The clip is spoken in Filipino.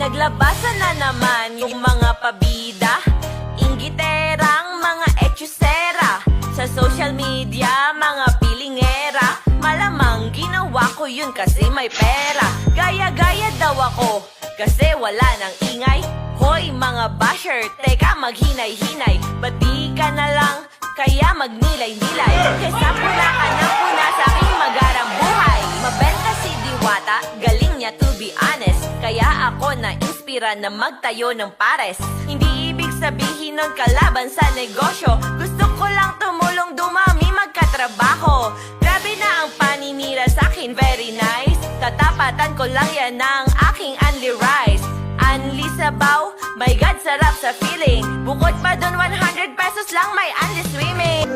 Naglabasan na naman yung mga pabida, inggiterang mga etsyusera. Sa social media, mga pilingera. Malamang ginawa ko yun kasi may pera. Gaya-gaya daw ako kasi wala nang ingay. Hoy mga basher, teka maghinay-hinay. Ba't di ka na lang kaya magnilay-nilay? Kesa pula ka ng puna sa aking magarang buhay. Mabenta si Diwata, galing niya to be honest. Kaya ako na-inspira na magtayo ng pares. Hindi ibig sabihin nun kalaban sa negosyo. Gusto ko lang tumulong dumami magkatrabaho. Grabe na ang paninira sa'kin, very nice. Tatapatan ko lang yan ng aking unli rice. Unli sabaw, my God, sarap sa feeling. Bukod pa dun 100 pesos lang may unli swimming.